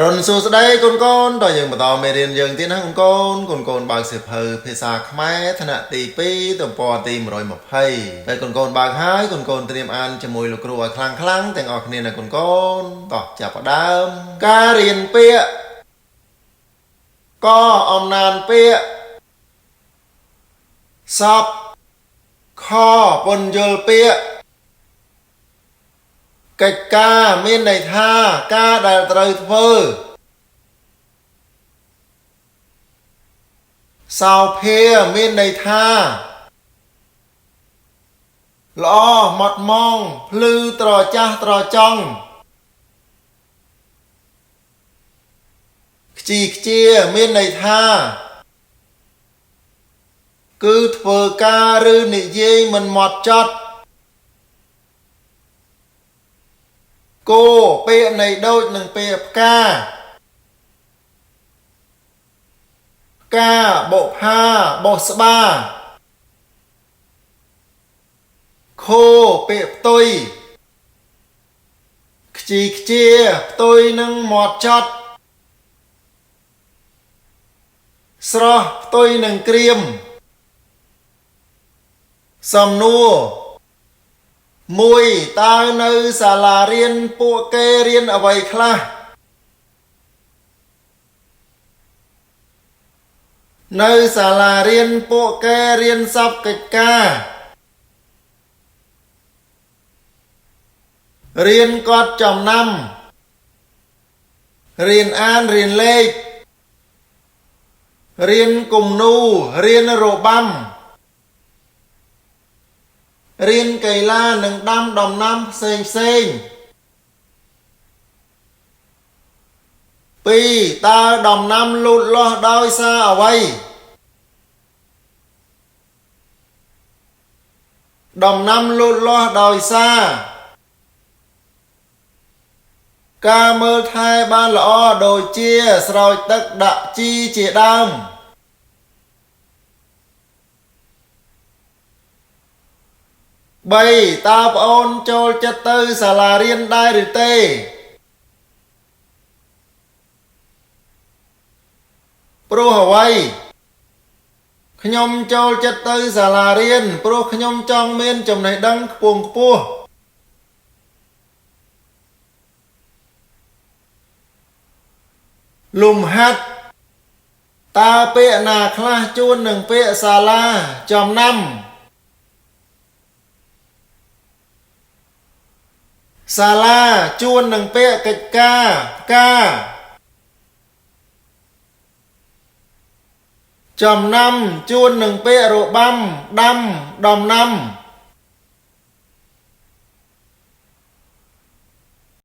រុនសួស្តីកូនតើយើងបន្តមេរៀនយើងទៀតណាកូនបើកសៀវភៅភាសាខ្មែរថ្នាក់ទី2ទំព័រទី120ហើយកូនបើកហើយកូនត្រៀមអានជាមួយលោកគ្រូឲ្យខ្លាំងទាំងអស់គ្នាណាកូនតោះចាប់ផ្ដើមការរៀនពាក្យកអំណានពាក្យសពខពន្យល់ពាក្យកិច្ចការមានន័យថាការដែលត្រូវធ្វើសោភាមានន័យថាល្អម៉ត់ម៉ងភ្លឺត្រចះត្រចង់ខ្ជីខ្ជាមានន័យថាគឺធ្វើការឬនិយាយមិនហ្មត់ចត់គោពាក្យនៃដូចនឹងពាក្យផ្កាបុផាបោះស្បាខោពាក្យផ្ទុយខ្ជីខ្ជាផ្ទុយនឹងមាត់ចត់ស្រស់ផ្ទុយនឹងក្រៀមសំណួរមួយតើនៅសាលារៀនពួកគេរៀនអ្វីខ្លះនៅសាលារៀនពួកគេរៀនសពកិច្ចការរៀនកត់ចំណាំរៀនអានរៀនលេខរៀនគំនូរៀនរបាំរៀនកីឡានិងដាំដំណាំផ្សេង2តើដំណាំលូតលាស់ដោយសារអ្វីដំណាំលូតលាស់ដោយសារការមើលថែបានល្អដូចជាស្រោចទឹកដាក់ជីជាដើម3តើប្អូនចូលចិត្តទៅសាលារៀនដែរឬទេព្រោះអ្វីខ្ញុំចូលចិត្តទៅសាលារៀនព្រោះខ្ញុំចង់មានចំណេះដឹងខ្ពង់ខ្ពស់លំហាត់តើពាក្យណាខ្លះជួននឹងពាក្យសាលាចំណាំសាលាជួននឹងពាក្យកិច្ចការផ្កាចំណាំជួននឹងពាក្យរបាំដាំដំណាំ